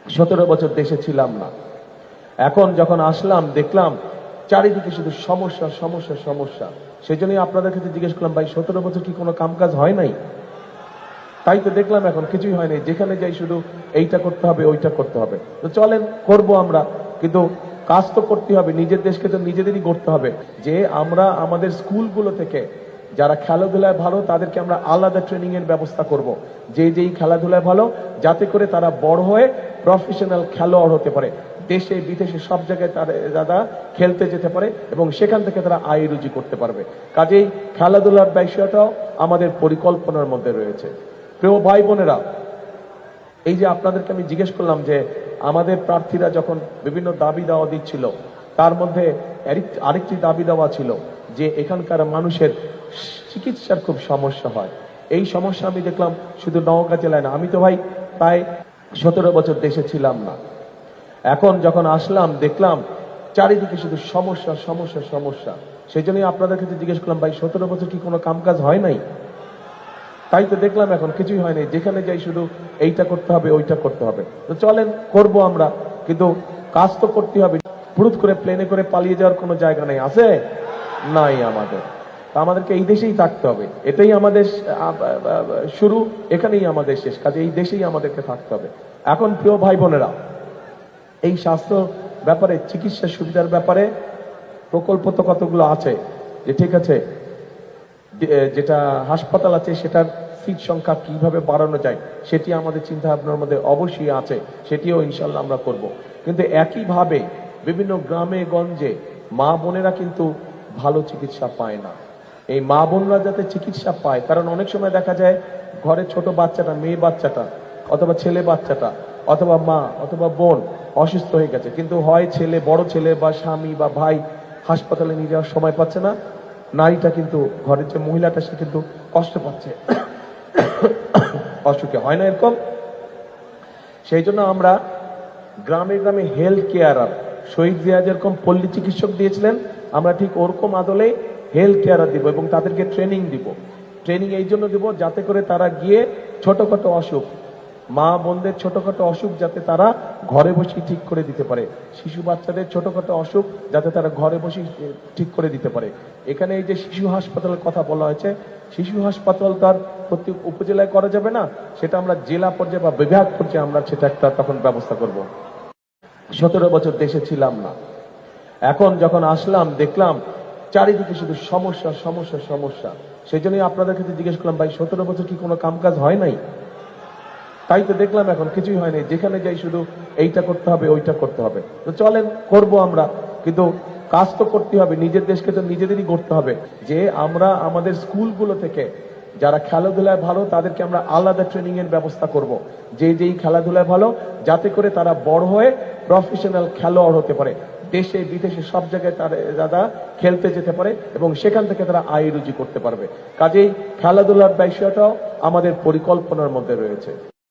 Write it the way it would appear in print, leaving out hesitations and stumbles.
17 বছর দেশে ছিলাম না। এখন যখন আসলাম দেখলাম চারিদিকে শুধু সমস্যা সমস্যা সমস্যা। সেই জন্যই আপনাদের কাছে জিজ্ঞেস করলাম, ভাই 17 বছর কি কোনো কাজ হয় নাই? তাই তো দেখলাম এখন কিছুই হয় নাই, যেখানে যাই শুধু এইটা করতে হবে ওইটা করতে হবে। তো চলেন করব আমরা, কিন্তু কাজ তো করতে হবে, নিজের দেশকে তো নিজেদেরই করতে হবে। যে আমরা আমাদের স্কুলগুলো থেকে যারা খেলাধুলায় ভালো তাদেরকে আমরা আলাদা ট্রেনিং এর ব্যবস্থা করব। যেই খেলাধুলায় ভালো, যাতে করে তারা বড় হয়ে প্রফেশনাল খেলোয়াড় হতে পারে, দেশে বিদেশে সব জায়গায় তারা খেলতে যেতে পারে এবং সেখান থেকে তারা আয় রুজি করতে পারবে। কাজেই খেলাধুলার বিষয়টাও আমাদের পরিকল্পনার মধ্যে রয়েছে। প্রিয় ভাই বোনেরা, এই যে আপনাদেরকে আমি জিজ্ঞেস করলাম যে আমাদের প্রার্থীরা যখন বিভিন্ন দাবি দাওয়া দিচ্ছিল, তার মধ্যে আরেকটি দাবি দেওয়া ছিল যে এখানকার মানুষের চিকিৎসার খুব সমস্যা হয়। এই সমস্যা আমি দেখলাম শুধু নওগাঁ জেলায় না, আমি তো ভাই প্রায় 17 বছর দেশে ছিলাম না। এখন যখন আসলাম দেখলাম চারিদিকে শুধু সমস্যা সমস্যা সমস্যা। সেই জন্যই আপনাদের কাছে জিজ্ঞেস করলাম, ভাই 17 বছর কি কোনো কাজ হয় নাই? তাই তো দেখলাম এখন কিছুই হয় নাই, যেখানে যাই শুধু এইটা করতে হবে ওইটা করতে হবে। তো চলেন করব আমরা, কিন্তু কাজ তো করতে হবে। ফুরুত করে প্লেনে করে পালিয়ে যাওয়ার কোনো জায়গা নেই, আছে নাই আমাদের। তা আমাদেরকে এই দেশেই থাকতে হবে, এটাই আমাদের শুরু, এখানেই আমাদের শেষ। কাজে এই দেশেই আমাদেরকে থাকতে হবে। এখন প্রিয় ভাই বোনেরা, এই স্বাস্থ্য ব্যাপারে, চিকিৎসা সুবিধার ব্যাপারে প্রকল্প তো কতগুলো আছে, যে ঠিক আছে যেটা হাসপাতাল আছে সেটার সিট সংখ্যা কিভাবে বাড়ানো যায় সেটি আমাদের চিন্তা ভাবনার মধ্যে অবশ্যই আছে, সেটিও ইনশাল্লাহ আমরা করব। কিন্তু একইভাবে বিভিন্ন গ্রামে গঞ্জে মা বোনেরা কিন্তু ভালো চিকিৎসা পায় না। এই মা বোনরা যাতে চিকিৎসা পায়, কারণ অনেক সময় দেখা যায় ঘরে ছোট বাচ্চাটা, মেয়ে বাচ্চাটা অথবা ছেলে বাচ্চাটা অথবা মা অথবা বোন অসুস্থ হয়ে গেছে, কিন্তু হয় ছেলে, বড় ছেলে বা স্বামী বা ভাই হাসপাতালে নিয়ে যাওয়ার সময় পাচ্ছে না, নারীটা কিন্তু ঘরের যে মহিলাটা সে কিন্তু কষ্ট পাচ্ছে অসুখে, হয় না এরকম? সেই জন্য আমরা গ্রামে গ্রামে হেলথ কেয়ারার, শহীদ জিয়া যেরকম পল্লী চিকিৎসক দিয়েছিলেন, আমরা ঠিক ওরকম আদলে হেলথ কেয়ারার দিব এবং তাদেরকে ট্রেনিং দিব। ট্রেনিং এই জন্য দিব যাতে করে তারা গিয়ে ছোটখাটো অসুখ, মা বোনদের ছোটখাটো অসুখ যাতে তারা ঘরে বসে ঠিক করে দিতে পারে, শিশু বাচ্চাদের ছোটখাটো অসুখ যাতে তারা ঘরে বসে ঠিক করে দিতে পারে। এখানে এই যে শিশু হাসপাতালের কথা বলা হয়েছে, শিশু হাসপাতাল তার প্রত্যেক উপজেলায় করা যাবে না, সেটা আমরা জেলা পর্যায়ে বা বিভাগ পর্যায়ে আমরা সেটা একটা তখন ব্যবস্থা করব। 17 বছর দেশে ছিলাম না। এখন যখন আসলাম দেখলাম চারিদিকে শুধু সমস্যা সমস্যা সমস্যা। সেই জন্যই আপনাদের কাছে জিজ্ঞেস করলাম, ভাই 17 বছর কি কোনো কাজ হয় নাই? তাই তো দেখলাম এখন কিছুই হয় নাই, যেখানে যাই শুধু এইটা করতে হবে ওইটা করতে হবে। তো চলেন করব আমরা, কিন্তু কাজ তো করতে হবে, নিজের দেশকে তো নিজেদেরই করতে হবে। যে আমরা আমাদের স্কুলগুলো থেকে যারা খেলাধুলায় ভালো তাদেরকে আমরা আলাদা ট্রেনিং এর ব্যবস্থা করব। যেই খেলাধুলায় ভালো, যাতে করে তারা বড় হয়ে প্রফেশনাল খেলোয়াড় হতে পারে, দেশে বিদেশে সব জায়গায় তারা খেলতে যেতে পারে এবং সেখান থেকে তারা আয় রুজি করতে পারবে। কাজেই খেলাধুলার বিষয়টাও আমাদের পরিকল্পনার মধ্যে রয়েছে।